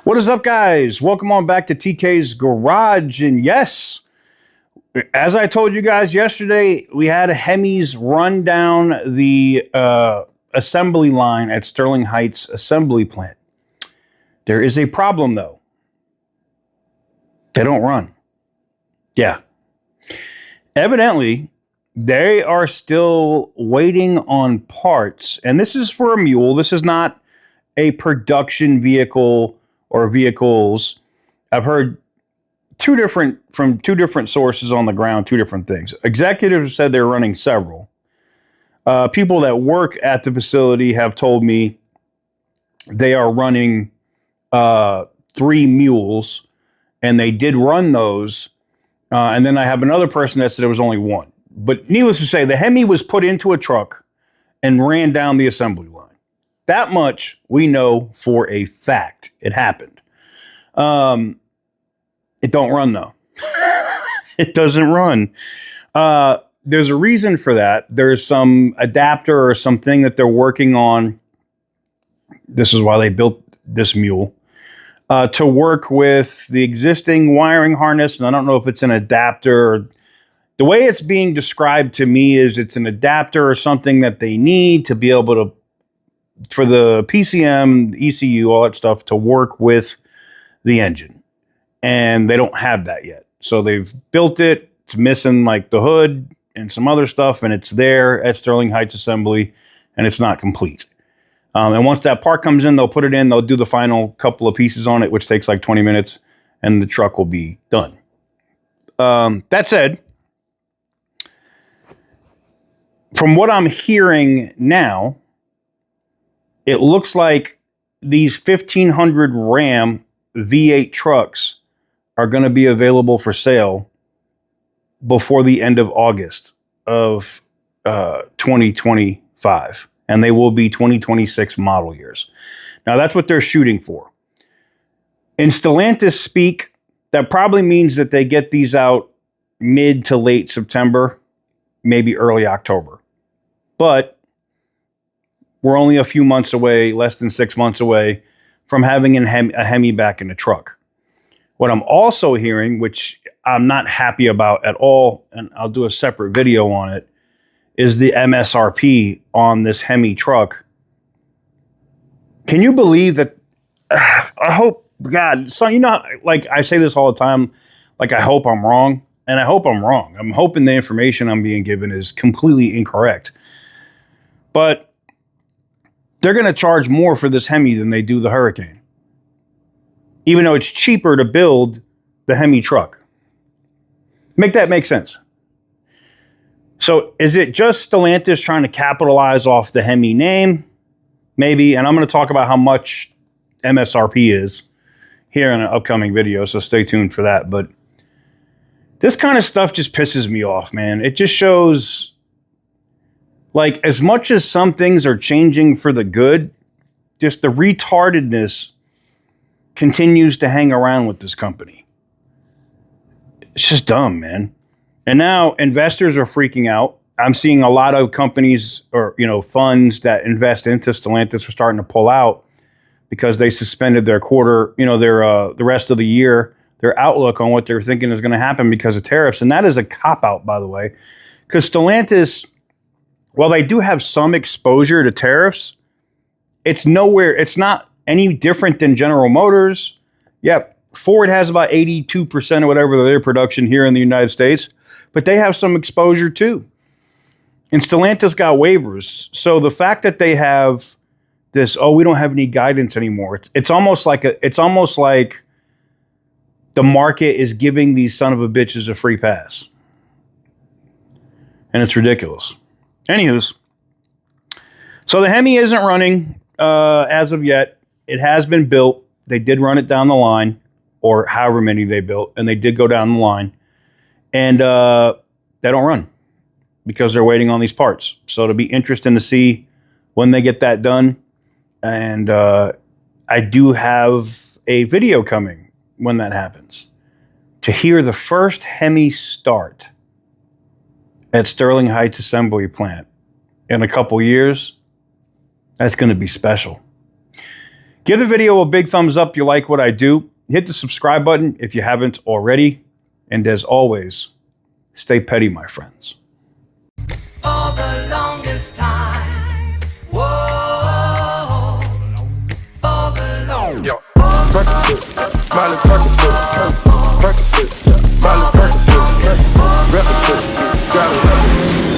What is up, guys? Welcome on back to TK's Garage. And yes, as I told you guys yesterday, we had a Hemi's run down the assembly line at Sterling Heights Assembly Plant. There is a problem, though. They don't run. Yeah. Evidently, they are still waiting on parts. And this is for a mule. This is not a production vehicle or vehicles. I've heard from two different sources on the ground, two different things. Executives said they're running several. People that work at the facility have told me they are running 3 mules, and they did run those. And then I have another person that said there was only 1. But needless to say, the Hemi was put into a truck and ran down the assembly line. That much we know for a fact. It happened. It don't run, though. It doesn't run. There's a reason for that. There's some adapter or something that they're working on. This is why they built this mule. To work with the existing wiring harness. And I don't know if it's an adapter. Or, the way it's being described to me is it's an adapter or something that they need to be able to, for the PCM, ECU, all that stuff to work with the engine. And they don't have that yet. So they've built it. It's missing like the hood and some other stuff. And it's there at Sterling Heights Assembly. And it's not complete. And once that part comes in, they'll put it in. They'll do the final couple of pieces on it, which takes like 20 minutes. And the truck will be done. That said, from what I'm hearing now, it looks like these 1500 Ram V8 trucks are going to be available for sale before the end of August of 2025. And they will be 2026 model years. Now, that's what they're shooting for. In Stellantis speak, that probably means that they get these out mid to late September, maybe early October. But we're only a few months away, less than 6 months away from having a Hemi back in the truck. What I'm also hearing, which I'm not happy about at all, and I'll do a separate video on it, is the MSRP on this Hemi truck. Can you believe that? I hope, God, so you know, like I say this all the time, like I hope I'm wrong, and I hope I'm wrong. I'm hoping the information I'm being given is completely incorrect. But they're going to charge more for this Hemi than they do the Hurricane. Even though it's cheaper to build the Hemi truck. Make that make sense. So is it just Stellantis trying to capitalize off the Hemi name? Maybe. And I'm going to talk about how much MSRP is here in an upcoming video. So stay tuned for that. But this kind of stuff just pisses me off, man. It just shows, like, as much as some things are changing for the good, just the retardedness continues to hang around with this company. It's just dumb, man. And now investors are freaking out. I'm seeing a lot of companies or, funds that invest into Stellantis are starting to pull out because they suspended their quarter, the rest of the year, their outlook on what they're thinking is going to happen because of tariffs. And that is a cop-out, by the way, because Stellantis, while they do have some exposure to tariffs, it's not any different than General Motors. Yep, Ford has about 82% or whatever of their production here in the United States, but they have some exposure too. And Stellantis got waivers. So the fact that they have this, we don't have any guidance anymore. It's almost like the market is giving these son of a bitches a free pass. And it's ridiculous. Anywho's, so the Hemi isn't running as of yet. It has been built. They did run it down the line, or however many they built, and they did go down the line. And they don't run because they're waiting on these parts. So it'll be interesting to see when they get that done. And I do have a video coming when that happens. To hear the first Hemi start at Sterling Heights Assembly Plant in a couple years, that's going to be special. Give the video a big thumbs up if you like what I do. Hit the subscribe button if you haven't already. And as always, stay petty, my friends. For the longest time, whoa, for the longest time. Yo, Percocet, Miley Percocet.